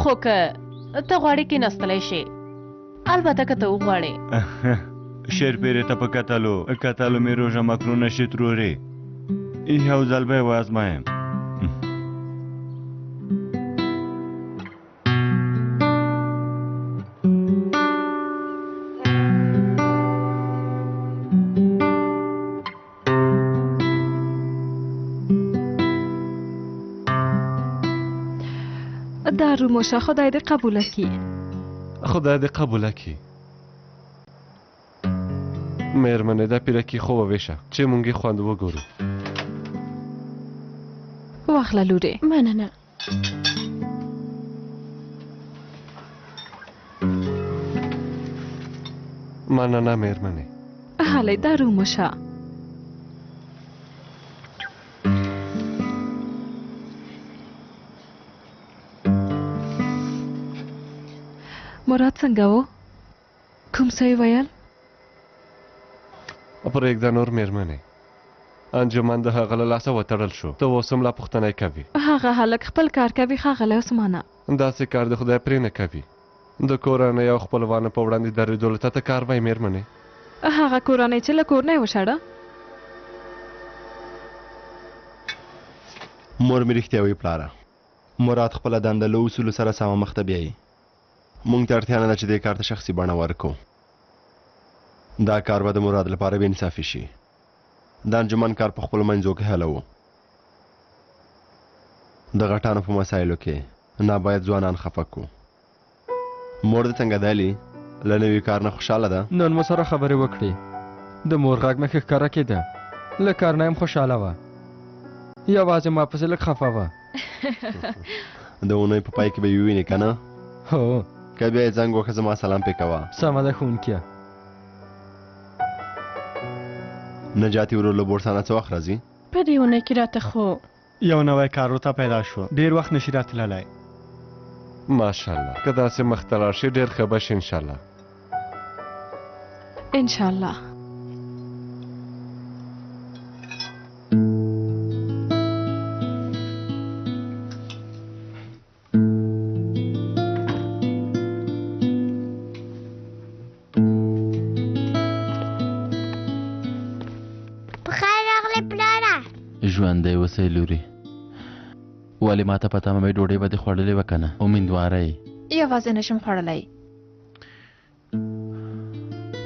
خو که ته غواړې کېناستلی شې، البته که ته وغواړې. شیرپیرې ته په کتلو مې روژه مکرونه شي ترورې. یو ځل به یې وازمایم. دا روموشه خدای دې قبوله کړي. خدای دې قبوله کړي. مېرمنې دا پیرکي خو وویشه چې مونږ یې خوند وګورو. واخله لورې. مننه. مننه مېرمنې. هلې دا روموشه. مراد څنګه و؟ کوم څه یې ویل؟ پرېږده نور مېرمنې. انجمن د هغه له لاسه وتړل شو. ته اوس هم لا پوښتنه کوي. هغه هلک خپل کار کوي ښاغلی عثمانه. داسې کار د خدای پرې نه کوي. د کورنۍ او خپلوانو په وړاندې درېدلو ته کار وایي مېرمنې. هغه کورنۍ چې له کور نه یې وشړه. مور مې رښتیا وایي پلاره. مراد خپله دنده له اصولو سره سمه مخ ته بیایي. مونږ ته اړتیا نه ده چې دې کار ته شخصي بڼه ورکړو. دا کار به د مراد لپاره بې انصافي شي. د انجمن کار په خپلو منځو کې حل و. د غټانو په مسایلو کې ناباید ځوانان خفه کړو. مور دې څنګه دی علي؟ له نوي کار نه خوشحاله ده؟ نن مو سره خبرې وکړې. د مور غږ مې ښه ښکاره کېده. له کار نه یم خوشحاله وه. یوازې ما پسې لږ خفه وه. د اونۍ په پای کې به یې ووینې که نه؟ هو. که بیا یې زنګ وکړه زما سلام پې کوه. سمه ده ښوونکیه. نجاتي ورور له بورسانه څه وخت راځي؟ په دې اونۍ کې راته خو یو نوی کار ورته پیدا شو. ډېر وخت نشي راتللی. ماشاءالله. که داسې مخته لاړ شي ډېر ښه به شي انشاءالله. انشاءالله. ژوندی اوسئ لورې. ولې ماته په تمه مې ډوډۍ به دې خوړلې وه که نه؟ امیندواره یې؟ یوازې نشم خوړلی.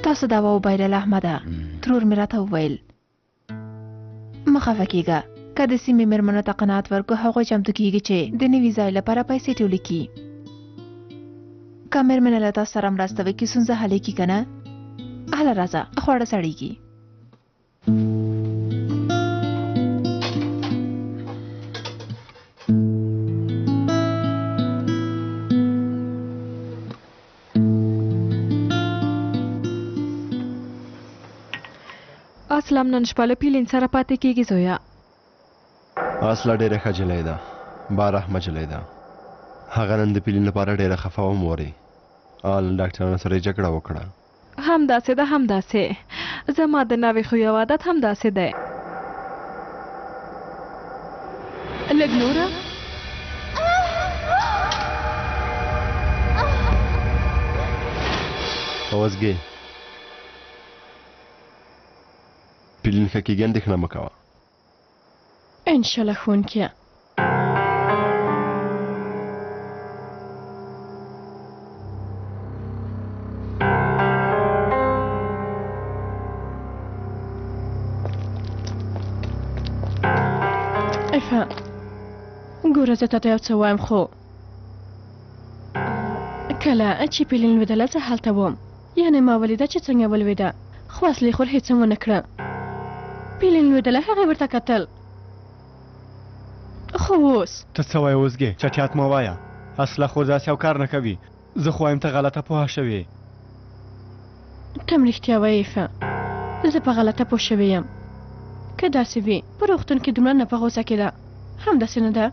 تاسو دا وبایلله احمده. ترور مې راته وویل مه خفه کېږه. که د سیمې مېرمنو ته قناعت ورکړو هغوی چمتو کېږي چې د نوي ځای لپاره پیسې ټولې کړي. که مېرمنې له تاسو سره مرسته وکړي ستونزه حلې کړي که نه؟ هله راځه خواړه سړېږي. اسلام نن شپه له پیلین سره پاتې کېږي زویا. اصله ډېره ښه جلۍ ده. بارحمه جلۍ ده. هغه نن د پیلین لپاره ډېره خفه وه مورې. نن ډاکټرانو سره یې جګړه وکړه. همداسې ده همداسې. زما د ناوې خو یو عادت همداسې دی. لږ نوره. اوزګې پیلین ښه کېږي اندېښنه مه کوه. انشاءالله ښوونکیه. ایفه ګوره زه تاته یو څه وایم خو کله چې پیلین لوېدله زه هلته وم. یعنې ما ولیده چې څنګه ولوېده خو اصلي خور هېڅ هم ونه کړه. پیلین لوېدله هغې ورته کتل. خو اوس ته څه وایې اوزګې؟ چټیات مه وایه. اصله خور داسې یو کار نه کوي. زه خو وایم ته غلطه پوهه شوې. ته م رښتیا وایې ایفه. زه په غلطه پوه شوې یم. که داسې وي په روغتون کې دومره نه په غوسه کېده. همداسې نه ده؟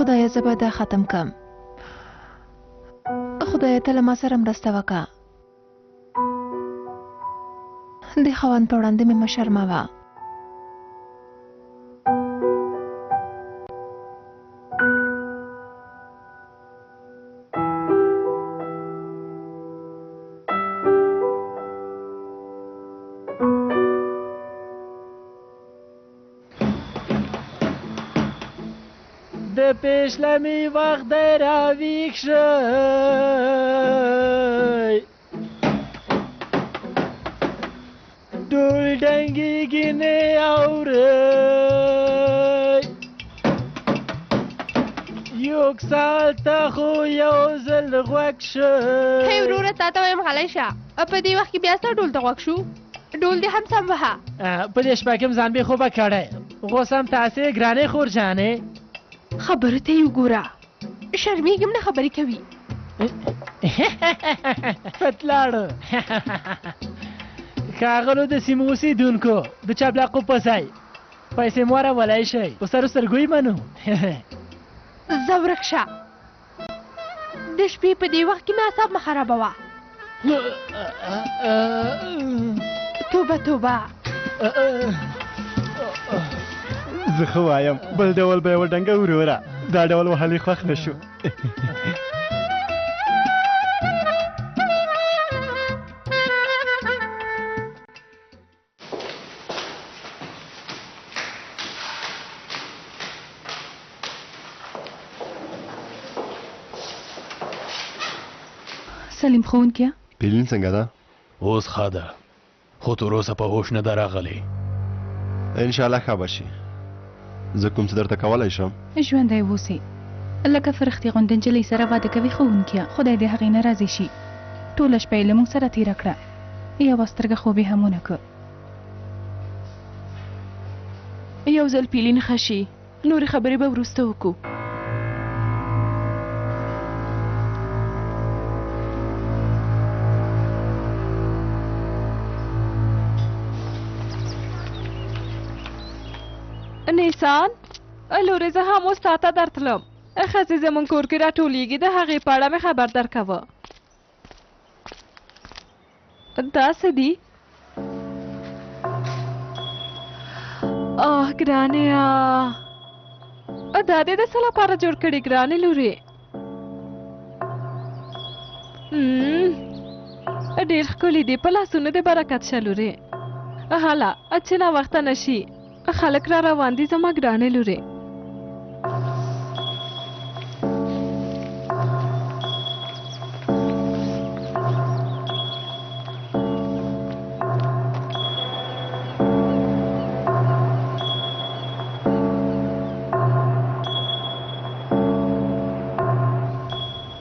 خدایه زه به دا ختم کم. خدایه ته له ما سره مرسته وکړه. د خاوند په وړاندې مې مه شرموه. د پیشلمی وخت دی راویښ شئ ډول ډنګېږي نه اورئ یوک سال ته خو یو ځل غوږ شئ هی وروره تا ته وایم غلی شه په دې وخت کې بیا ستا ډول ته غوږ شو ډول دې هم سم وهه په دې شپه کې م ځان بې خوبه کړی غوسم تاسې ګرانې خور جانې خبرو ته یې وګوره شرمېږم نه خبرې کوي پتلاړو ښاغلو د سیمو اوسېدونکو د چابلاقو په ځای پیسې مو اړولی شئ په سرو سترګو یې منو ځه ورک شه د شپې په دې وخت کې مې اعصاب مه خرابوه توبه توبه زه ښه وایم بل ډول به یې وډنګه وروره دا ډول وهلی خوښ نه شو سلیم ښوونکیه پیلین څنګه ده؟ اوس ښه ده خو تر اوسه په هوښ نه ده راغلی انشاءالله ښه به شي زه کوم څه درته کولی شم ژوندی اوسئ لکه فرښتې غوندې نجلۍ سره واده کوي ښوونکیه خدای دې هغې نه راضي شي ټوله شپه یې له موږ سره تېره کړه یوه سترګه خوب یې هم ونه کړ یو ځل پیلین ښه شي نورې خبرې به وروسته وکړو نیسان لورې زه هم اوس تا ته درتلم ښځې زموږ کور کې راټولېږي د هغې په اړه مې خبر درکوه دا څه دي ګرانې دا دې د څه لپاره جوړ کړي ګرانې لورې ډېر ښکلي دي په لاسونو دې برکت شه لورې هله چې ناوخته نه شي خلک را روان دي زما ګرانې لورې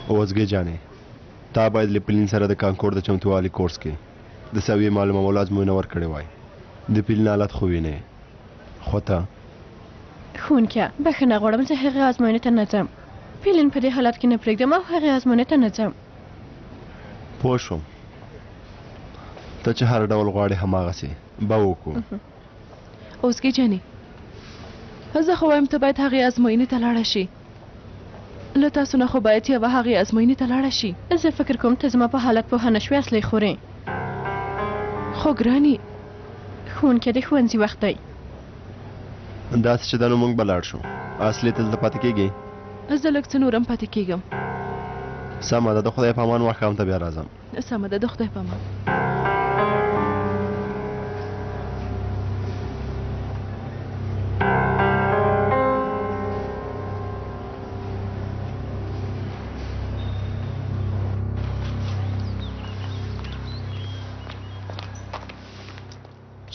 وزګې جانې تا باید له پیلین سره د کانکور د چمتووالي کورس کې د سویې معلومولو ازموینه ورکړې وای د پیلین حالت خو وینې خو ته ښوونکیه بښنه غواړم زه هغې ازموینې ته نه ځم پیلین په دې حالت کې نه پرېږدم او هغې ازموینې ته نه ځم پوه شوم ته چې هر ډول غواړې هماغسې به وکړو اوسګې جانې زه خو وایم ته باید هغې ازموینې ته لاړه شي له تاسو نه خو باید یوه هغې ازموینې ته لاړه شي زه فکر کوم ته زما په حالت پوهه نه شوې اصلي خورې خو ګرانې ښوونکیه د ښوونځي وخت دی داسې چې دا نو موږ به لاړ شو اصلي ته دلته پاتې کېږي زه لږ څه نور هم پاتې کېږم سمه ده د خدای په امان ماښام ته بیا راځم سمه ده د خدای په امان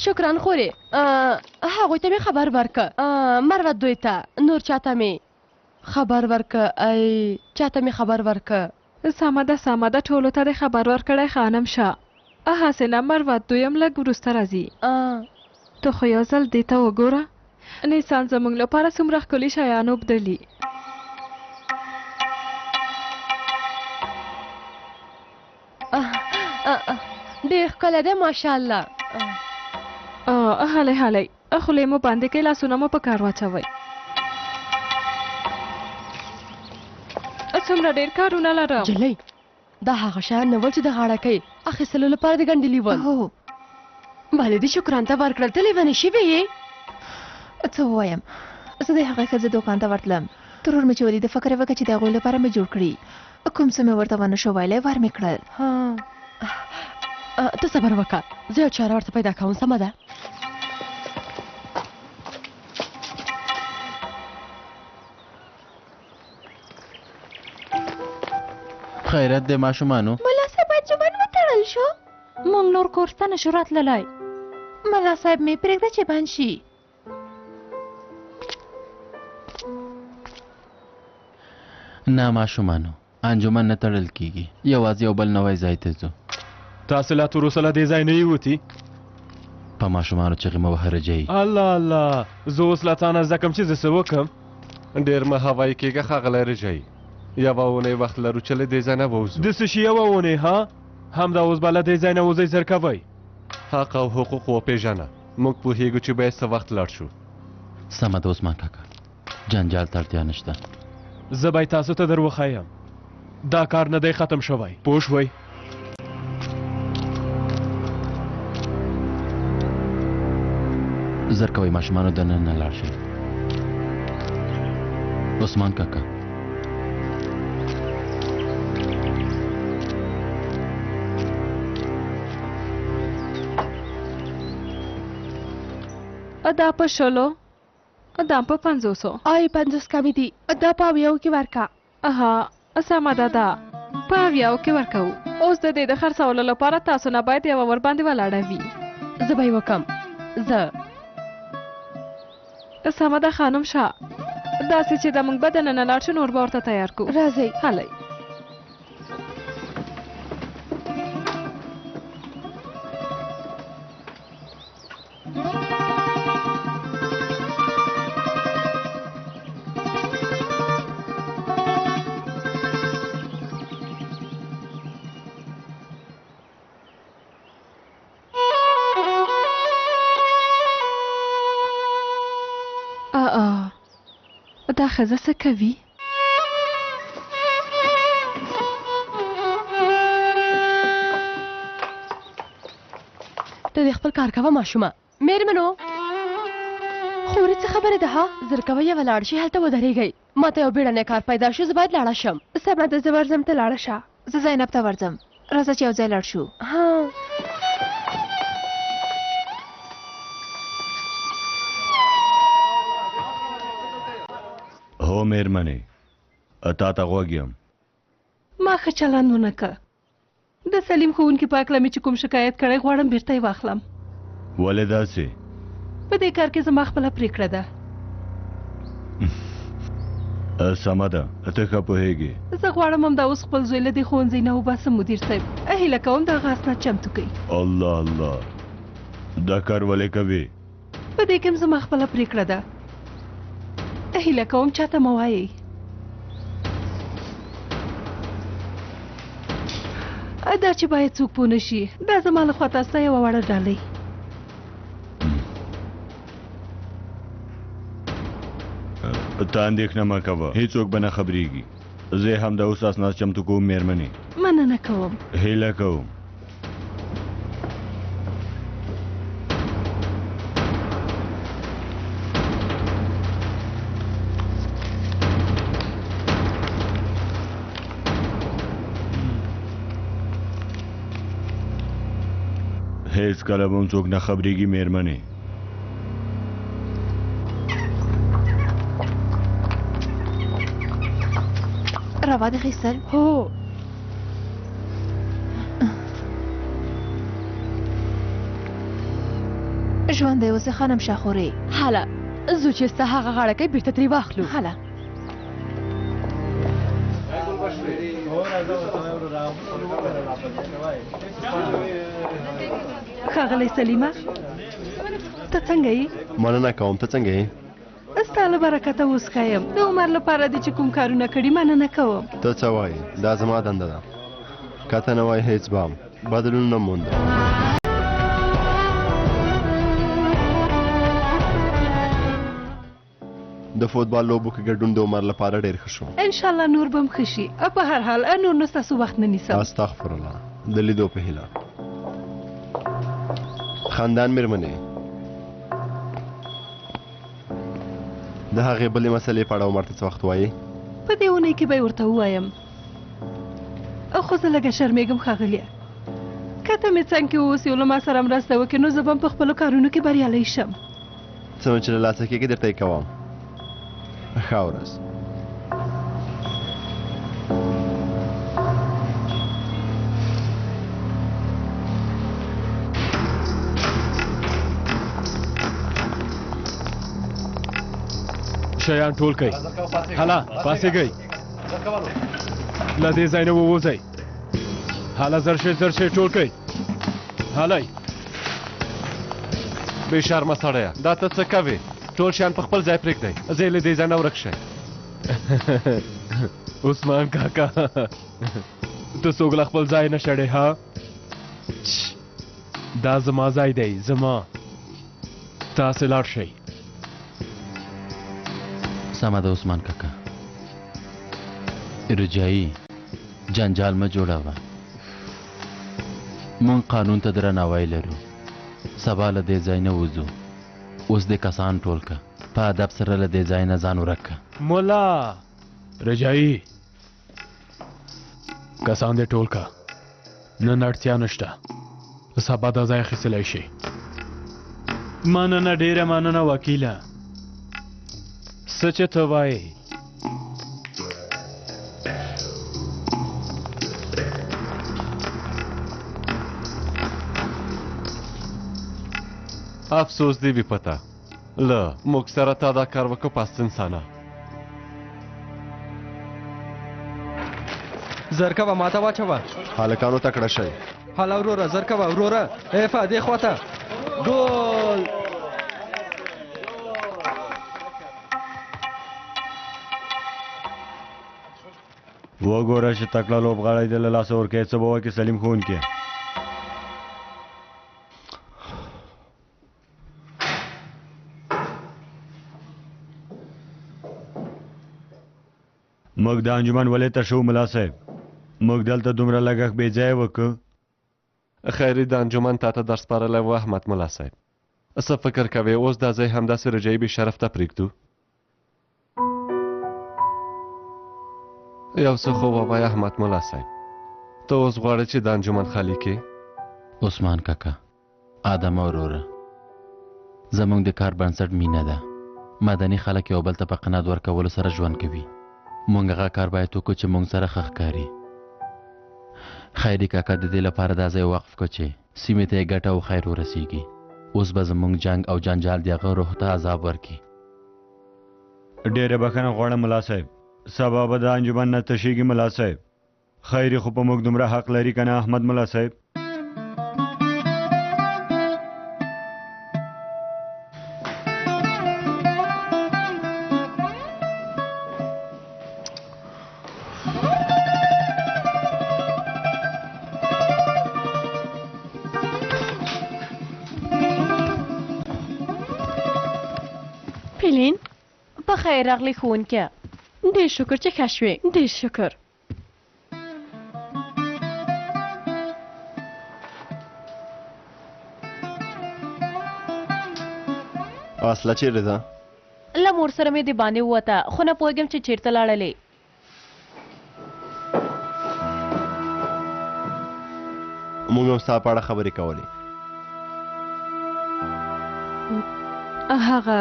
شکران خورې هغوی ته مې خبر ورکه مروت دوی ته نور چاته مې خبر ورکه ای چاته مې خبر ورکه سمه ده ټولو ته دې خبر ورکړی خانم شه حاصله مروت دویم لږ وروسته راځي ته خو یو ځل دې ته وګوره نیسان زموږ لپاره څومره ښکلي شیان وبدلي ډېر ښکلی دی ماشاءالله هلی خولې مو باندې کړئ لاسونه مو په کار واچوئ څومره ډېر کارونه لرم. جلۍ دا هغه شیان نه ول چې د غاړکۍ اخیستلو لپاره دې ګنډلي ول. هو بلې دې شکرانته ورکړل ته لیونې شوې یې. څه ووایم، زه د هغې ښځې دوکان ته ورتلم. ترور مې چې ولید فکر یې وکړ چې د هغوی لپاره مې جوړ کړي. کوم څه مې ورته ونه شو ویلی، ور مې کړل. ته صبر وکړه، زه یو چاره ورته پیدا کوم. سمه ده. خیرت دی ماشومانو. ملا صاحب باید جوبن وتړل شو. مونږ نور کور ته نشو راتللی. ملا صاحب مې پرېږده چې بند شي. نه ماشومانو، انجمن نه تړل کیږي. یوازې یو بل نوی ځای ته ځو. تاسو لا تر اوسه له دې ځای نه یوتي؟ په ماشومانو چغې مه وهه رجایي. الله الله، زه اوس له تا نه زده کړم چې زه څه وکړم. ډېر مه هوایي کېږه ښاغلی رجایي. یوه اونۍ وخت لرو چې له دې ځای نه ووځو. د څه شي یوه اونۍ ها؟ همدا اوس به له دې ځای نه وځئ زر کوئ. حق او حقوق وپېژنه. موږ پوهېږو چې باید څه وخت لاړ شو. سمه ده عثمان کاکا، جنجال ته اړتیا نشته. زه به تاسو ته در وښیم. دا کار نه دی ختم شوی، پوه شوئ؟ زر کوئ ماشومانو دننه لاړ شئ. عثمان کاکا دا په 100 دا په 500. آی 50 کمی دي. دا په 100 کې ورکا. اها سمه ده. دا په 100 کې ورکوو. اوس د دې د خرڅولو لپاره تاسو نه باید یوه ور باندې ولاړه وي. زه به یې وکم. زه سمه ده خانم شاه. داسې چې د موږ به دننه لاړ شو نور به ورته تیار کړو. راځئ. هلئ. دا ښځه څه کوي؟ ته د خپل کار کوه ماشومه. مېرمنو خورې څه خبرې ده ها؟ زر کوه یوه لاړ شي هلته ودرېږئ. ما ته یو بیړنی کار پیدا شو، زه باید لاړه شم. سمه ده، زه ورځم، ته لاړه شه. زه زینب ته ورځم. راځه چې یو ځای لاړ شو. هو مېرمنې، تا ته غوږ یم. ما ښه چلند ونه که. د سلیم ښوونکي په هکله مې چې کوم شکایت کړی غواړم بیرته یې واخلم. ولې داسې؟ په دې کار کې زما خپله پرېکړه ده. سمه ده، ته ښه پوهېږې. زه غواړم همدا اوس خپل زوی له دې ښوونځي نه وباسم. مدیر صاحب هیله کوم دغه اسناد چمتو کړئ. الله الله، دا کار ولې کوې؟ په دې کې هم زما خپله پرېکړه ده. هیله کوم چاته مه وایئ. دا چې باید څوک پوه نه شي، دا زما له خوا تاسو ته یوه وړه ډالۍ. ته اندېښنه مه کوه، هېڅوک به نه خبرېږي. زه یې همدا اوس اسناد چمتو کوم مېرمنې. مننه کوم. هیله کوم. هیڅ کله به هم څوک نه خبرېږي مېرمنې. روا دې خیستل؟ هو. ژوندی اوسې خانم شاه خورې. هله ځو چې ستا هغه غاړکۍ بیرته ترې واخلو. هله ښاغلی سلیمه، ته څنګه یې؟ مننه کوم. ته څنګه یې؟ ستا له برکته اوسښه یم. د عمر لپاره دې چې کوم کارونه کړي مننه کوم. ته څه وایې؟ دا زما دنده ده. که ته نه وایې هېڅ به هم بدلون نه موندم. د فوتبال لوبو کې ګډون د عمر لپاره ډېر ښه شو. ان شاء الله نور به هم ښه شي. په هر حال نور نو ستاسو وخت نه نیسم. استغفر الله. د لیدو په هیله. خاندان مېرمنې، د هغې بلې مسلې په اړه عمر ته څه وخت وایي؟ په دې اونۍ کې به یې ورته ووایم. خو زه لږه شرمېږم ښاغلیه. که ته مې څنګ کې واوسې او له ما سره مرسته وکړې نو زه به هم په خپلو کارونو کې بریالی شم. څه چې له لاسه کېږي درته یې کوم. ښه ورځ. شیان ټول کړئ. هله پاسېږئ، له دې ځای نه ووځئ. هله زر شئ ټول کړئ. هلئ. بې شرمه سړیه، دا ته څه کوې؟ ټول شیان په خپل ځای پرېږدئ. زه یې له دې ځای نه ورک شئ. عثمان کاکا ته څوک له خپل ځای نه شړې ها؟ دا زما ځای دی، زما. تاسې لاړ شئ. سمه ده عثمان کاکا. رجایي جنجال مه جوړوه. مونږ قانون ته درناوی لرو. سبا له دې ځای نه وځو. اوس دې کسان ټول که په ادب سره له دې ځای نه ځان ورک که. ملا رجایي کسان دې ټول که. نن اړتیا نشته. سبا دا ځای اخیستلی شي. مننه، ډېره مننه وکیله. څه چې ته وایې. افسوس دی وي پته له موږ سره تا دا کار وکړو پست انسانه. زر کوه ماته واچوه. هلکانو تکړه شئ. هله وروره زر کوه وروره. ایفه دې خواته ګول. وګوره چې تکړه لوبغاړی دې له لاسه ورکوي. څه به وکړي سلیم ښوونکی؟ موږ د انجمن ولې ته شو ملا صاحب؟ موږ دلته دومره لګښت بې ځایه وکړو. خیري د انجمن تا ته در سپارلی و احمد ملا صاحب. څه فکر کوې اوس دا ځای همداسې رجایي بې شرف ته پرېږدو؟ یو څه خو ووایه احمد ملا صاحب. ته اوس غواړې چې د انجمن خالي کې؟ عثمان کاکا، آدم وروره، زموږ د کار بنسټ مینه ده. مدني خلک یو بل ته په قناعت ورکولو سره ژوند کوي. مونږ هغه کار باید وکړو چې مونږ سره ښه ښکاري. خیري کاکا د دې لپاره دا ځای وقف کړو چې سیمې ته یې ګټه او خیر ورسیږي. اوس به زموږ جنګ او جنجال د هغه روح ته عذاب ورکړي. ډېره بښنه غواړم ملا صاحب. سبا به د انجمن نه تشېږي ملا صاحب. خیري خو په موږ دومره حق لري که نه احمد ملا صاحب؟ پیلین په خیر راغلی ښوونکیه. ډېر شکر چې ښه شوې. ډېر شکر. اصله چیرې ده؟ له مور سره مې د باندې ووته خو نه پوهېږم چې چېرته لاړلې. موږ هم ستا په اړه خبرې کولې. هغه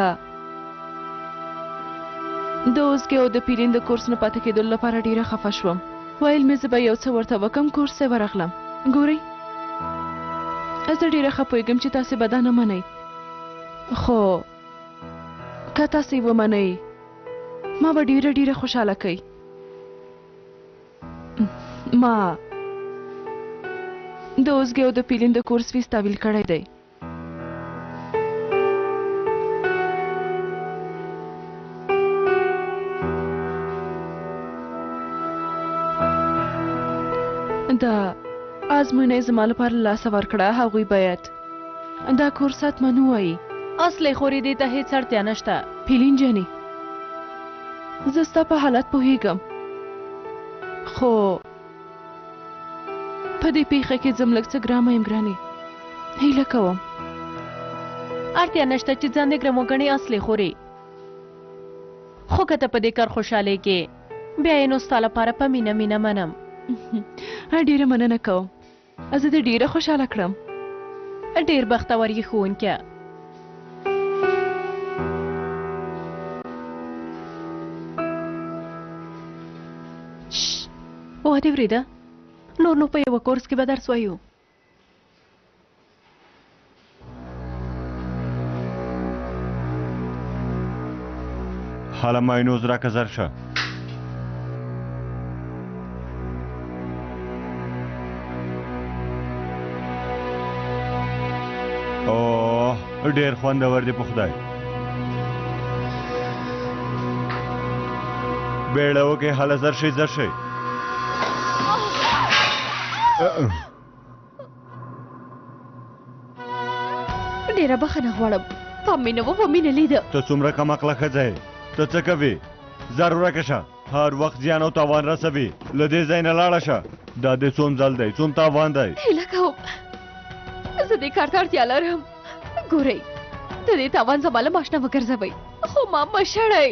د اوزګې او د پیلین د کورس نه پاتې کېدلو لپاره ډېره خفه شوم. ویل مې زه به یو څه ورته وکړم، کورس ته ورغلم. ګورئ زه ډېره ښه پوهېږم چې تاسې به دا نه منئ، خو که تاسې ومنئ ما به ډېره خوشحاله کوي. ما د اوزګې او د پیلین د کورس فیس تحویل کړی دی. دا ازموینه زما لپاره لاسه ورکړه. هغوی باید دا کورس حتما ووایي. اصلي خورې دې ته هېڅ اړتیا نشته. پیلین جانې زه ستا په حالت پوهیږم خو په دې پیښه کې ځم لږ څه ګرامه یم ګرانې هیله کوم اړتیا نشته چې ځان دې ګرم وګڼې اصلي خورې خو که ته په دې کار خوشحالۍ کې بیا یې نو ستا لپاره په مینه مینه منم ډېره مننه کوم زه دې ډېره خوشحاله کړم ډېر بختور یې ښوونکیه وه دې ورېده نور نو په یوه کورس کې به درس وایو حالا ماینوز راکه زر شه اوه ډېر خوندور دی په خدای بیړه وکړئ هله زر شئ زر شئ ډېره بخښنه غواړم په مینه و په مینه لیده ته څومره کم عقله ښځه یې ته څه کوې زر ورکه شه هر وخت زیان او تاوان رسوي له دې ځای نه لاړه شه دا دې څوم ځل دی څوم تاوان دی هیله کوم زه دې کار ته اړتیا لرم ګورئ د دې تاوان زما له معاش نه وګرځوئ خو ما مه شړئ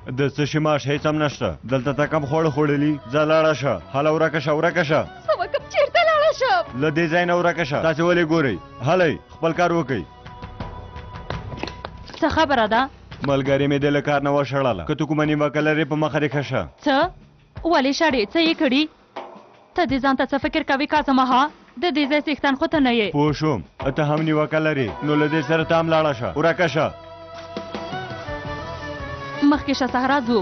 د څه شي معاش هېڅ هم نشته دلته تا کم خوړه خوړلي ځه لاړه شه هله ورکه شه ورکه شه څه وکړم چېرته لاړه شم له دې ځای نه ورکه شه تاسې ولې ګورئ هلئ خپل کار وکئ څه خبره ده ملګرې مې دې له کار نه وشړله که ته کومه نیوکه لرې په مخه دې ښه شه څه ولې شړې څه یې کړي ته دې ځان ته څه فکر کوې کاظمه ها د دې ځای څښتن خو ته نه یې پوه شوم ته هم نیوکه لرې نو له دې سره ته هم لاړه شه ورکه شه مخکې شه صحرا ځو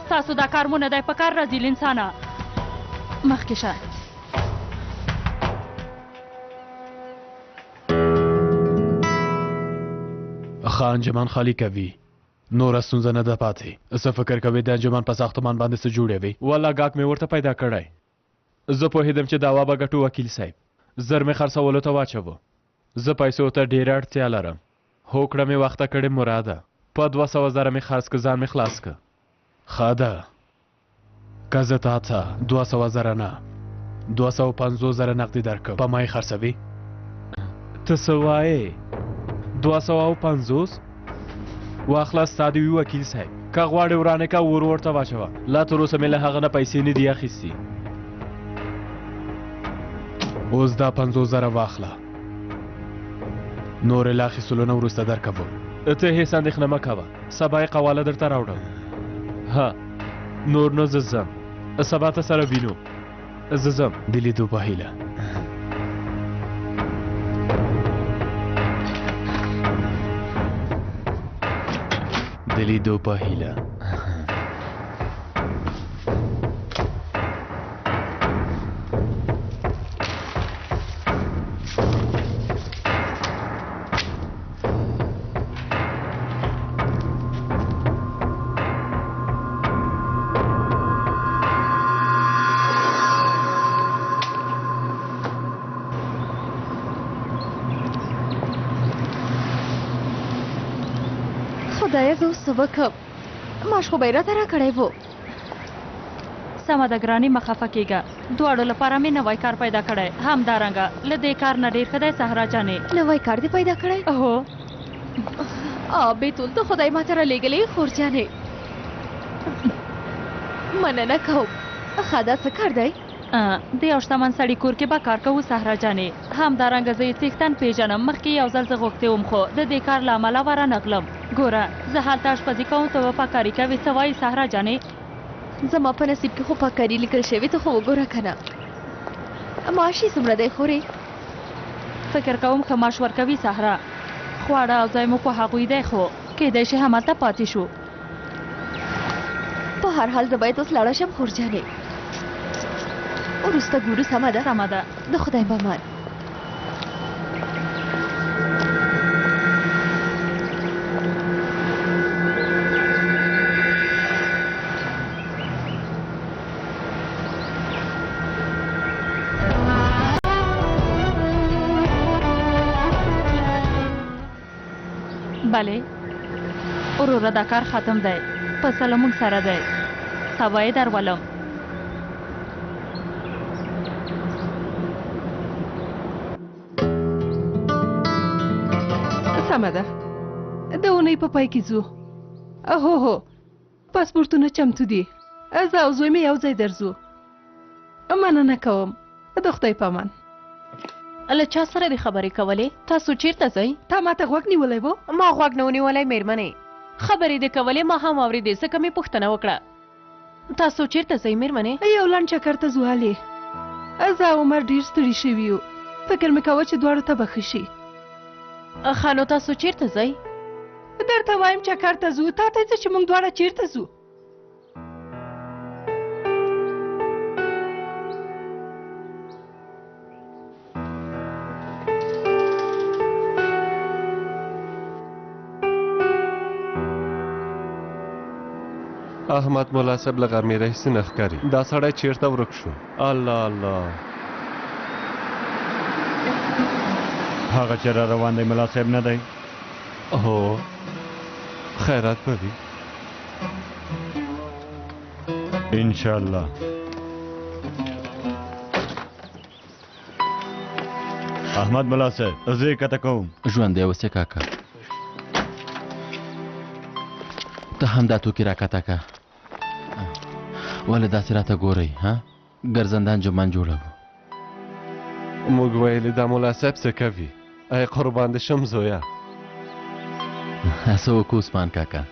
ستاسو دا کار مو نه دی په کار رزیل انسانه مخکې شه ښه انجمن خالی کوي نوره ستونزه نه ده پاتې څه فکر کوې د انجمن په ساختمان باندې څه جوړوي والله ګاک مې ورته پیدا کړی زه پوهېدم چې دعوا به ګټو وکیل صاحب زر مې خرڅولو ته واچوه زه پیسو ته ډېره اړتیا لرم هوکړه مې وخته کړې مراده په 200 زره مې خرڅ که ځان مې خلاص که ښه ده که زه تا ته 200 زره نه 250 زره نقدي درکړم په ما یې خرڅوي ته څه وایې 250 واخله ستا دې وي وکیل صاحب که غواړې ورانه که ور ورته واچوه لا تر اوسه مې له هغه نه پیسې نه دي اخیستي اوس دا 50 زره واخله نورې له اخیستلو نه وروسته درکوم ته هیڅ اندېښنه مه کوه سبا یې قواله درته راوړم ها نور نو زه ځم سبا ته سره وینو زه ځم د لیدو په هیله د لیدو په هیله خدایه زه اوس څه وکړم معاش خو به یې راته راکړی و سمه ده ګراني مه خفه کېږه دواړو لپاره مې نوی کار پیدا کړی همدارنګه له دې کار نه ډېر ښه دی صحرا جانې نوی کار دې پیدا کړی هو بیتول ته خدای ماته رالیږلی خور جانې مننه کوم ښه دا څه کار دی د یو شتمن سړي کور کې به کار کوو صحرا جانې همدارنګه زه یې څښتن پېژنم مخکې یو ځل زه غوښتې وم خو د دې کار له امله ورنغلم ګوره زه هلته اشپزي کوم ته به پاکاري کوې څه وایي صحرا جانې زما په نصیب کې خو پاکاري لیکل شوي ته خو وګوره که نه معاش یې څومره دی خورې فکر کوم ښه معاش ورکوي صحرا خواړه او ځای مو په هغوی دی خو کیدای شي همالته پاتې شو په هر حال زه باید اوس لاړه شم خور جانې وروسته ګورو سمه ده سمه ده د خدای په امان بله وروره دا کار ختم دی پسه له موږ سره دی سبا یې درولم. سمه ده، د اونۍ په پای کې ځو. هو پاسپورتونه چمتو دي، زه او زوی مې یو ځای درځو. مننه کوم، د خدای په امان. له چا سره دې خبرې کولې؟ تاسو چیرته ځئ؟ تا ماته غوږ نیولی و؟ ما غوږ نه ونیولی مېرمنې. خبرې دې کولې، ما هم اورېدې، ځکه مې پوښتنه وکړه. تاسو چیرته ځئ مېرمنې؟ یو لنډ چکر ته ځو هلې. زه او عمر ډېر ستړي شوي یو، فکر مې کوه چې دواړو ته به ښه شي. ښه نو تاسو چیرته ځئ؟ درته وایم چکر ته ځو، تا ته څه چې موږ دواړه چیرته ځو؟ احمد ملا صاحب له غرمې راهیسې نه ښکاري. دا سړی چیرته ورک شو؟ الله الله. هغه چې را روان دی ملا صاحب نه دی؟ هو خیرات به وي انشاءالله. احمد ملا صاحب زه یې کته کوم. ژوندی اوسې کاکا، ته هم دا توکي راکته که. ولې داسې راته ګورئ؟ ګرځنده انجمن جوړوو. موږ ویلې دا ملا صاحب څه کوي؟ ای قربان دې شم زویه. څه وکړو عثمان کاکا؟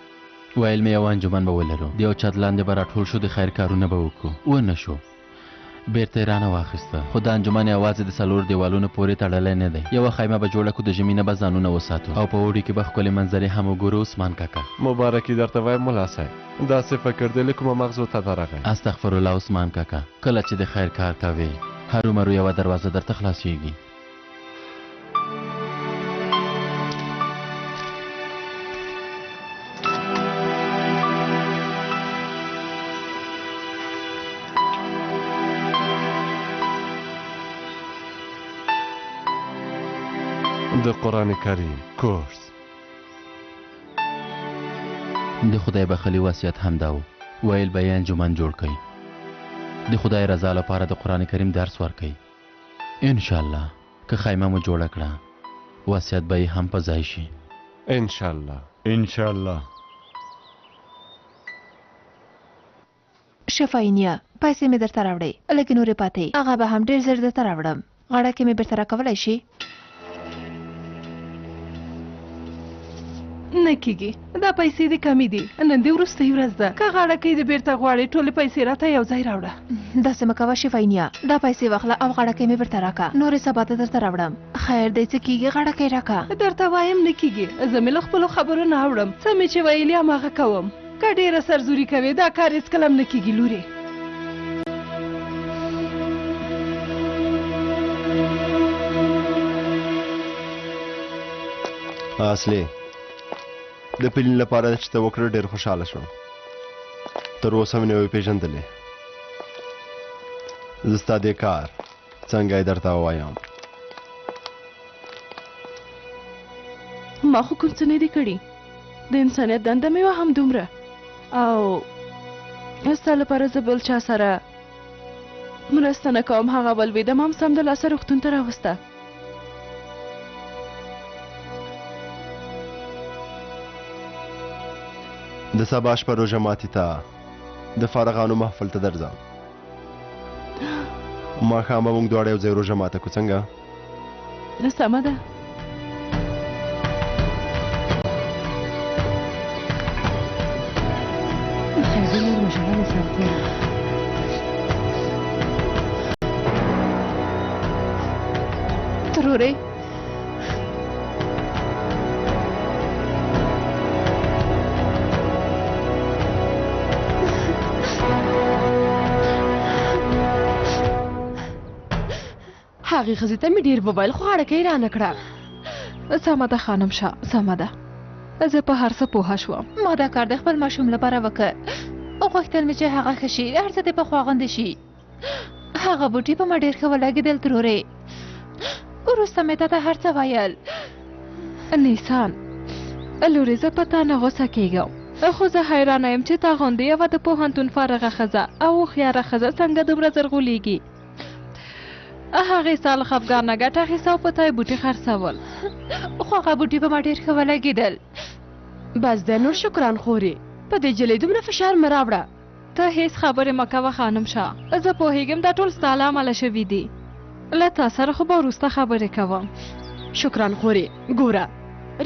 ویل مې یو انجمن به ولرو، د یو چت لاندې به راټول شو، د خیر کارونه به وکړو. ونه شو، بیرته یې رانه واخیسته. خو دا انجمن یوازې د څلور دیوالونو پورې تړلی نه دی. یوه خیمه به جوړه کړو، د ژمي نه به ځانونه وساتو، او په اوړي کې به ښکلې منظرې هم وګورو. عثمان کاکا مبارکي درته وایم ملا صاحب، داسې فکر دی له کومه مغزو ته درغی. استغفرالله عثمان کاکا، کله چې د خیر کار کوې هرومرو یوه دروازه درته خلاصیږي. د قرآن کریم کورس. د خدای بخلي وصیت همدا و، ویل به یې انجمن جوړ کړئ، د خدای رضا لپاره د قرآن کریم درس ورکړئ. انشاءالله که خیمه مو جوړه کړه وصیت به یې هم په ځای شي. انشاءالله انشاءالله. شفاینیا پیسې مې درته راوړې، لکه نورې پاتې هغه به هم ډېر زر درته راوړم. غاړه کې مې بیرته راکولی شي؟ نه کېږي، دا پیسې دې کمې دي، نن دې وروستۍ ورځ ده. که غاړه کې دې بیرته غواړې ټولې پیسې راته یو ځای راوړه. داسې مه کوه شفاینیا، دا پیسې واخله او غاړه کې مې بیرته راکړه، نورې سبا ته درته راوړم. خیر دی څه کېږي، غاړه کې راکړه. درته وایم نه کېږي، زه مې له خپلو خبرو نه اوړم، څه مې چې ویلي هماغه کوم. که ډېره سرزوري کوې دا کار هېڅکله هم نه کېږي لورې. اصلي د پیلین لپاره چې ته وکړه ډېر خوشحاله شوم. تر اوسه مې نه وې پېژندلې. زه ستا دې کار څنګه یې درته ووایم. ما خو کوم څه نه دي کړي، د انسانیت دنده مې وه همدومره، او ستا لپاره زه بل چا سره مرسته نه کوم. هغه ولوېدم هم سمدلاسه روغتون ته راوسته. د سبا شپه روژه ماتي ته د فارغانو محفل ته درځم. ماښام به موږ دواړه یو ځای روژه ماته کړو، څنګه؟ سمه ده. ترورې هغې ښځې ته مې ډېر موبایل خو غاړه کې رانه کړه. سمه ده خانم شاه، سمه ده، زه په هر څه پوه شوم. ما دا کار د خپل ماشوم لپاره وکړ او غوښتل مې چې هغه ښه شي، هر څه دې په خواغندې شي. هغه بوټي په ما ډېر ښه ولګېدل ترورې، وروسته مې تا ته هر څه ویل. نیسان لورې، زه په تا نه غوسه کېږم، خو زه حیرانه یم چې تا غوندې یوه د پوهنتون فارغه ښځه او هوښیاره ښځه څنګه دومره زرغولېږي. هغې ستا له خفګان نه ګټه اخیسته او په تا یې بوټي خرڅول. خو هغه بوټي په ما ډېر ښه ولګېدل. بس دی نور شکران خورې، په دې جلۍ دومره فشار مه راوړه. ته هیڅ خبرې مه کوه خانم شاه، زه پوهېږم دا ټول ستا له امله شوي دي. له تا سره خو به وروسته خبرې کوم. شکران خورې ګوره،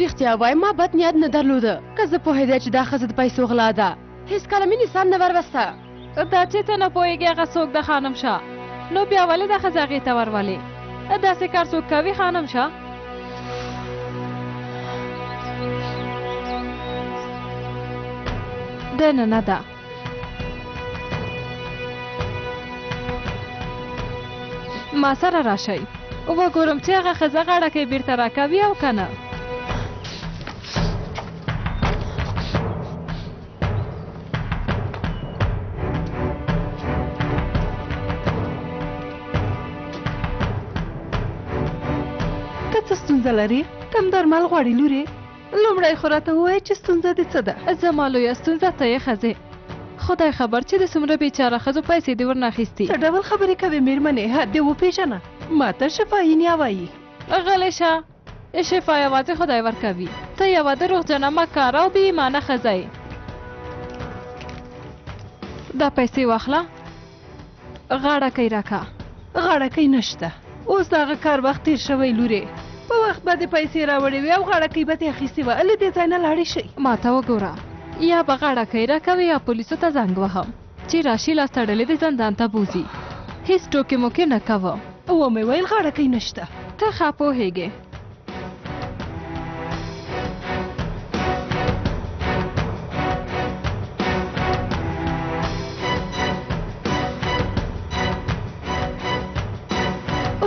رښتیا وایم ما بد نیت نه درلوده. که زه پوهېدی چې دا ښځه د پیسو غلا ده هېڅکله مې نسان نه وربسته. دا چې ته نه پوهېږې هغه څوک ده خانم شاه، نو بیا ولې دا ښځه هغې ته ورولې؟ داسې کار څوک کوي خانم شاه؟ دننه ده. ما سره راشئ وګورم چې هغه ښځه غاړکۍ بیرته راکوي او که نه. ته څه ستونزه لرې؟ کم درمل غواړې لورې؟ لومړی خو راته ووایه چې ستونزه دې څه ده؟ زما لویه ستونزه ته یې ښځې، خدای خبر چې د څومره بیچاره ښځو پیسې دې ورنه اخیستي. څه ډول خبرې کوې مېرمنې؟ حد دې وپېژنه. ما ته شفاهي نیا وایي. غلی شه، شفا یوازې خدای ورکوي. ته یوه دروغجنه مکاره او بې ایمانه ښځه یې. دا پیسې واخله، غاړکۍ راکه. غاړکۍ نشته، اوس د هغه کار وخت تېر شوی لورې. په وخت به دې پیسې راوړې وې او غاړکۍ به دې اخیستې وه. له دې ځای نه لاړې شئ. ما ته وګوره، یا به غاړکۍ راکوي یا پولیسو ته زنګ وهم چې راشي لاس تړلې دې زندان ته بوځي. هېڅ ټوکې موکې نه کوم. ومې ویل غاړکۍ نشته. ته ښه پوهېږې.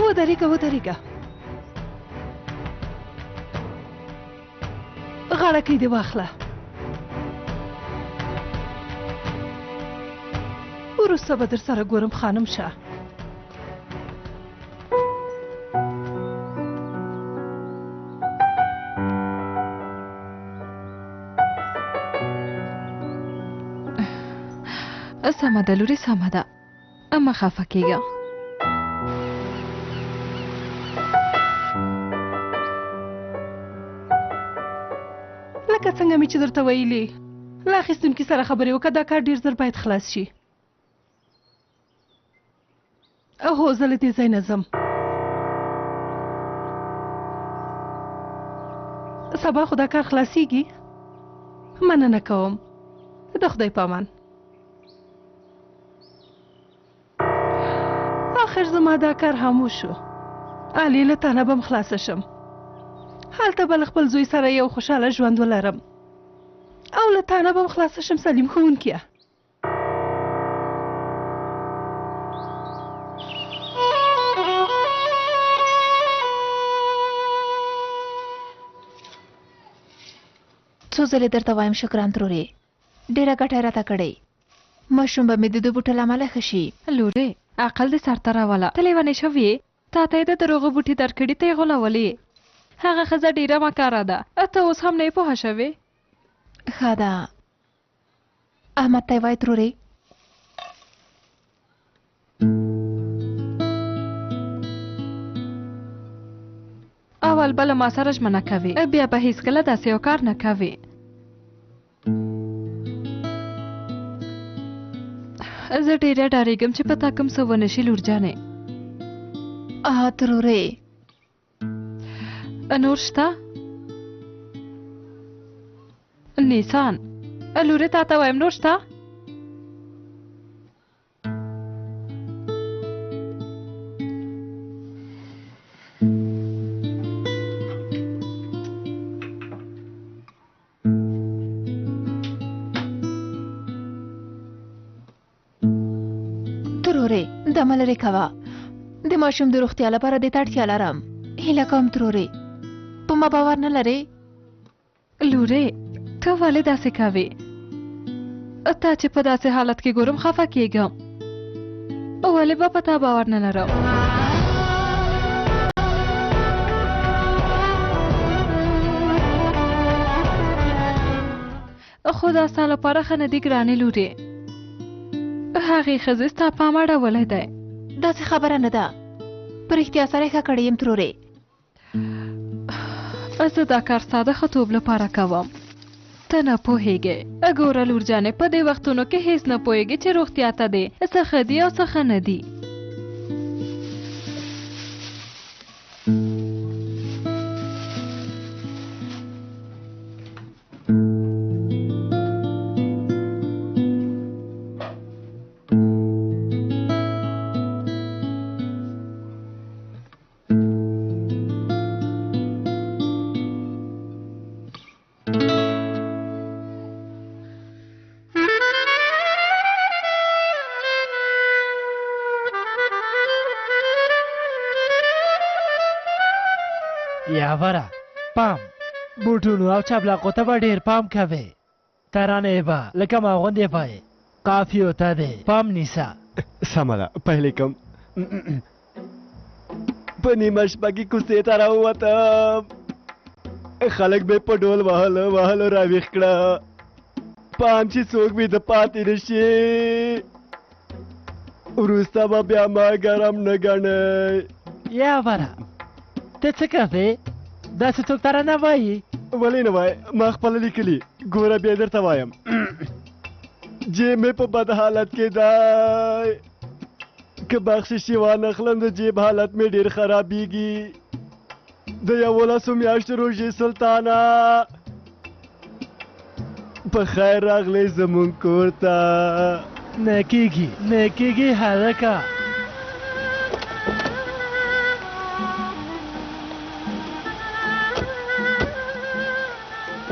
ودرېږه ودرېږه، غاړکۍ دې واخله. وروسته به در سره ګورم خانم شاه. سمه ده لورې، سمه ده، مه خفه کېږه. لکه څنګه مې چې درته ویلي، له اخیستونکي سره خبرې وکړه. دا کار ډېر زر باید خلاص شي. هو زه له دې ځای نه ځم. سبا خو دا کار خلاصیږي. مننه کوم. د خدای په امان. آخر زما دا کار خاموش شو. علي له تا نه به م خلاصه شم. هلته به له خپل زوی سره یو خوشحاله ژوند ولرم او له تا نه به م خلاصه شم سلیم ښوونکیه. څو ځلې درته وایم شکران ترورې، ډېره ګټه یې راته کړې. ماشوم به مې د دې بوټو له امله ښه شي. لورې عقل دې سر ته راوله. ته لیونۍ شوې، تا ته یې د دروغو بوټي درکړي، ته یې غولولې. هغه ښځه ډېره مکاره ده. ته اوس هم نه یې پوهه شوې. ښه ده، احمد ته یې وایه ترورې. اول به له ما سره ژمنه کوې، بیا به هېڅکله داسې یو کار نه کوې. زه ډېره ډارېږم چې په تا کوم څه ونه شي لور جانې. ترورې نور شته؟ نیسان لورې تا ته وایم نور شته؟ ترورې دمه لرې کوه. د ماشوم د روغتیا لپاره دې ته اړتیا لرم. هیله کوم ترورې، په ما باور نه لرې؟ لورې ته ولې داسې کوې؟ تا چې په داسې حالت کې ګورم خفه کېږم. ولې به په تا باور نه لرم؟ خو خو دا ستا لپاره ښه نه دي ګرانې لورې. هغې ښځې ستا پام اړولی دی. داسې خبره نه ده، په رښتیا سره ښه کړی یم ترورې. زه دا کار ستا د ښه توب لپاره کوم. ته نه پوهېږې. ګوره لورجانې، په دې وختونو کې هیڅ نه پوهېږې چې روغتیا ته دی څه ښه دي او څه ښه نه دي. یاوره پام، بوټونو او چپلاقو ته به ډېر پام کوې. ترانې به لکه ما غوندې پایې. قافیو ته دې پام نیسه. سمه ده، پهلې کوم. په نیمه شپه کې کوڅې ته راووتم، خلک به په ډول وهلو راویښ کړه. پام چې څوک ویده پاتې نه شي، وروسته به بیا ما ګرم نه ګڼئ. یاوره ته څه کوې؟ داسې څوک ترانه وایي؟ ولې نه وای، ما خپله لیکلي. ګوره بیا درته وایم، جیب مې په بد حالت کې دی، که بخشش یې وانخلم د جیب حالت مې ډېر خرابېږي. د 11 میاشتو روژې سلطانه، په خیر راغلی زمونږ کور ته. نه کېږي هلکه.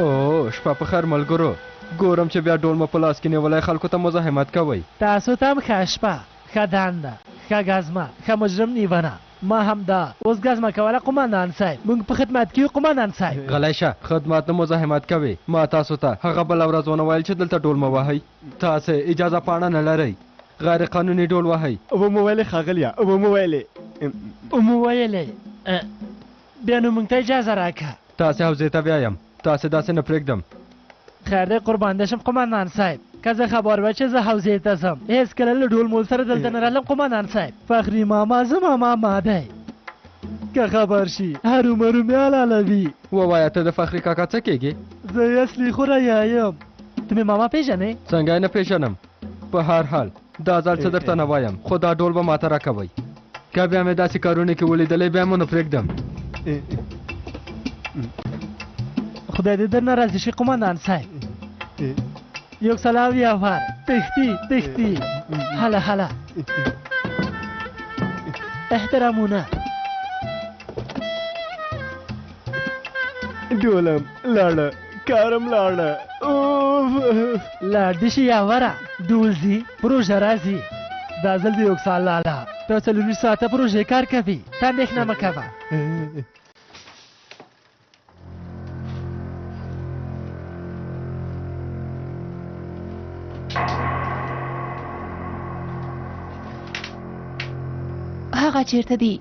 او شپه په خیر ملګرو. ګورم چې بیا ډول مو په لاس کې نیولی، خلکو ته مزاحمت کوئ. تاسو ته هم ښه شپه، ښه دنده، ښه ګزمه، ښه مجرم نیونه. ما هم دا اوس ګزمه کوله قمندان صاحب. موږ په خدمت کې یو قمندان صاحب. غلی شه، خدمت نه مزاحمت کوئ. ما تاسو ته هغه بله ورځ ونه ویل چې دلته ډول مه وهئ. تاسې اجازه پاڼه نه لرئ غیر قانوني ډول وهئ. ومو ویلې ښاغلیه، ومو ویلې. بیا نو موږ ته اجازه راکړه. تاسې حوزې ته بیایم، تاسې داسې نه پرېږدم. خیر دی قربان دې شم قمندان صاحب. که زه خبر وای چې زه حوزې ته ځم، هېڅ کله له ډول مول سره دلته نه رالم قمندان صاحب. فخري ماما زما ماما دی، که خبر شي هرومرو مې حلالوي. ووایه ته د فخري کاکا څه کېږې؟ زه یې اصلي خوریه یم. ته مې ماما پېژنې؟ څنګه یې نه پېژنم. په هر حال دا ځل څه درته نه وایم، خو دا ډول به ماته راکوئ. که بیا مې داسې کارونه کې ولیدلی بیا مو نه پرېږدم. خدای دې درنه راضي شي قمندان صاحب. یو سلام یاور تختی هلا احترامونه. ډولم لاړه، کارم لاړه. لاړ دې شي یاوره، ډول ځي، پروژه راځي. دا ځل دې یو سال لاړه، ته 24 ساعته پروژې کار کوي. ته اندېښنه مه کوه. هغه چیرته دی؟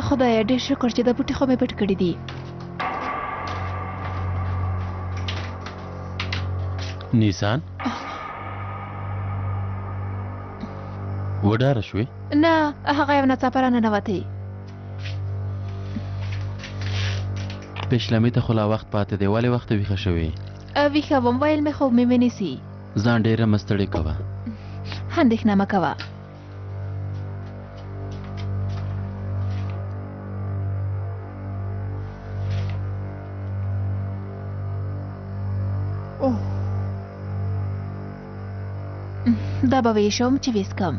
خدایه ډېر شکر چې د بوټي خو مې پټ کړي دي. نیسان وډاره شوې؟ نه، هغه یو ناڅاپه راننوتی. پیشلمې ته خو لا وخت پاتې دی، ولې وخته ویښه شوې؟ ویښه وم، ویل مې خوب مې ونیسي. ځان ډېره مه ستړې کوه. اندېښنه مه کوه. دا به ویشم چې ویسکم.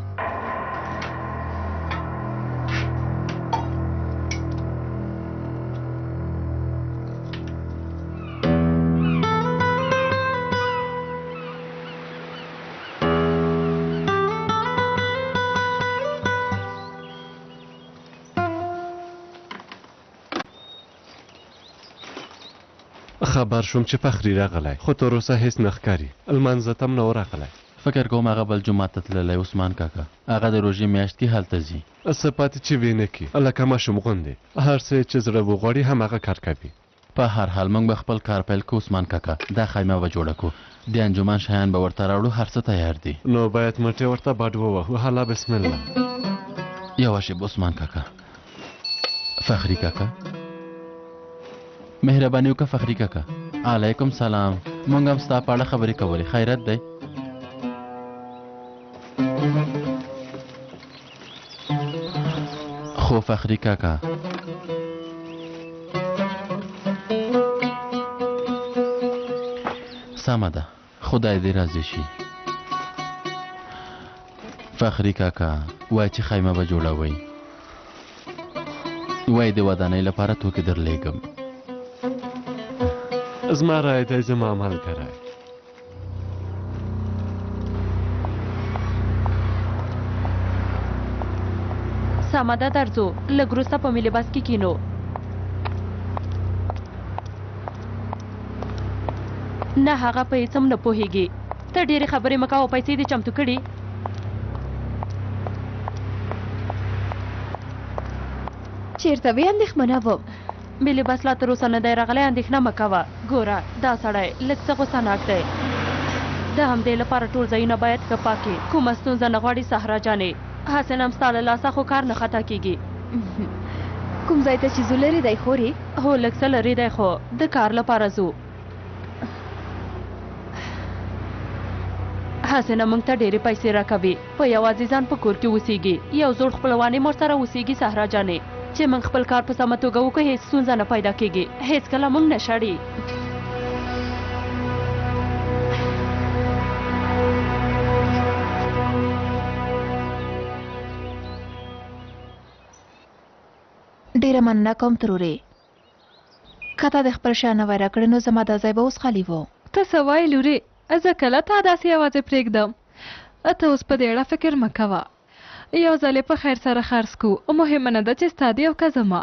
خبر شوم چې فخري راغلی، خو تر اوسه هیڅ نه ښکاري. لمانځه ته هم نه و راغلی. فکر کوم هغه بل جومات ته تللی عثمان کاکا هغه د روژې میاشت کې هلته ځي څه پاتې چې وینې کې لکه ماشوم غوندې هر څه چې زړه وغواړي هماغه کار کوي په هر حال موږ به خپل کار پیل کوو عثمان کاکا دا خیمه به جوړه کړو د انجمن شیان به ورته راوړو هر څه تیار دي نو باید مټې ورته بډ ووهو هله بسم الله یوه شیب عثمان کاکا فخری کاکا مهرباني وکړه فخری کاکا علیکم سلام موږ هم ستا په اړه خبرې کولې خیرت دی خو فخری کاکا سمه ده خدای دې راضي شي فخری کاکا وای چې خیمه به جوړوئ وای د ودانۍ لپاره توکې درلیږم زما رای دی زما ملګری سمه ده درځو لږ وروسته په ملي بس کې کینو نه هغه په هېڅ هم نه پوهېږي ته ډېرې خبرې مه کوه پیسې دې چمتو کړي چیرته وې اندېښمنه وم ملي بس لا تر اوسه نه دی راغلی اندېښنه مه کوه ګوره دا سړی لږ څه غوسه ناک دی د همدې لپاره ټول ځایونه باید ښه پاکې کومه ستونزه نه غواړي صحرا جانې حسن هم ستا له لاسه خو کار نه خطا کېږي کوم ځای ته چې ځو لرې دی خورې هو لږ څه لرې دی خو د کار لپاره ځو حسنه موږ ته ډېرې پیسې راکوي په یوازې ځان په کور کې اوسېږي یو زوړ خپلوان یې ورسره اوسېږي صحرا جانې چې موږ خپل کار په سمه توګه وکړو هېڅ ستونزه نه پیدا کېږي هېڅکله موږ نه شړي ډیره مننه کوم ترورې که تا د خپل شیان نه وای راکړی نو زما دا ځای به اوس خالي و ته څه وایې لورې زه کله تا داسې یوازې پرېږدم ته اوس په دې اړه فکر مه کوه یو ځل یې په خیر سره خرڅ کړو مهمه نه ده چې ستا دی او که زما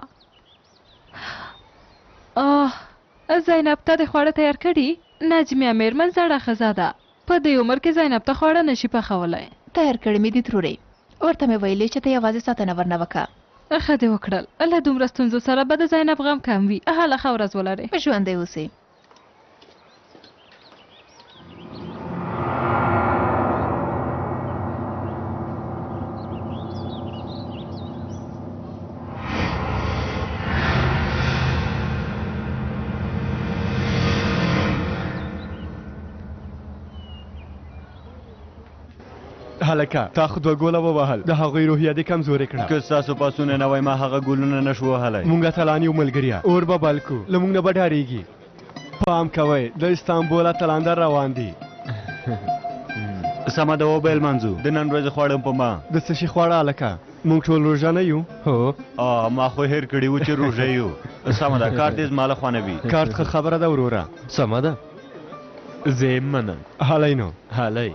زینب ته د خواړه تیار کړي نجمیه میرمن زړه ښځه ده په دې عمر کې زینب ته خواړه نشي پخولی تیار کړي مې دي ترورې ورته مې ویلې چې ته یوازې ساتنه ورنه وکړه ښه دې وکړل له دومره ستونزو سره به د زینب غم کم وي هله ښه ورځ ولرې ژوندی اوسې هلکه تا خو دوه ګوله ووهل د هغوی روحیه دې کمزورې کړه که ستاسو پاسونه نه وای ما هغه ګلونه نه شو وهلی مونږ اتلان یو ملګریا اور به بل کړو له مونږ نه به ډارېږي پام کوئ د استانبول اتلان در روان دي سمه ده وبه لمانځو د نن ورځې خواړه په ما د څه شي خواړه هلکه مونږ ټول روژه نه یو هو ما خو هېر کړي وو چې روژه یو سمه ده کار دې زما له خوا نه وي کار څه خبره ده وروره سمه ده زه یې منم هلی نو هلی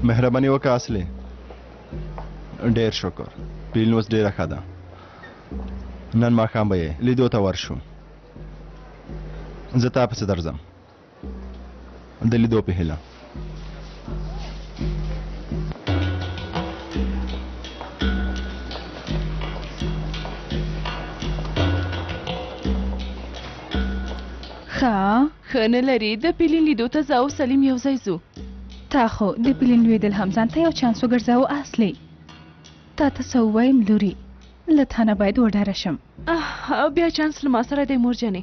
مهرباني وکړه اصلي ډېر شکر پیل اوس ډېره ښه ده نن ماښام به یې لیدو ته ورشو زه تا پسې درځم د لیدو په هیله ښه نه لري د پیلین لیدو ته ځه او سلیم یو ځای ځو تا خو د پیلین لوېدل هم ځان ته یو چانس وګرځاو اصلي تا ته څه ووایم لورې له تا نه باید وډاره شم بیا چانس له ما سره دی مور جانې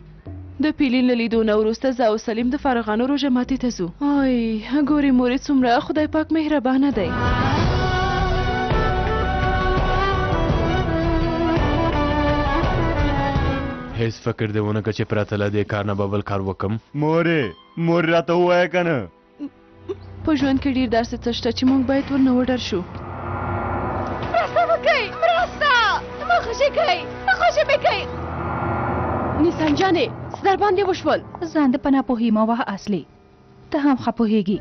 د پیلین له لیدو نه وروسته زه او سلیم د فارغانو روژه ماتې ته ځو آی ګورې مورې څومره خدای پاک مهربانه دی هیڅ فکر دې ونه کړه چې پرته له دې کار نه به بل کار وکړم مور راته ووایه که نه په ژوند کې ډېر داسې څه شته چې موږ باید ورنه وډر شو مرسته وکئ مرسته ما خوشي کوئ خوشي مې کوئ نیسان جانې څه در باندې وشول ځان د په ناپوهۍ مه وهه اصلي ته هم ښه پوهېږي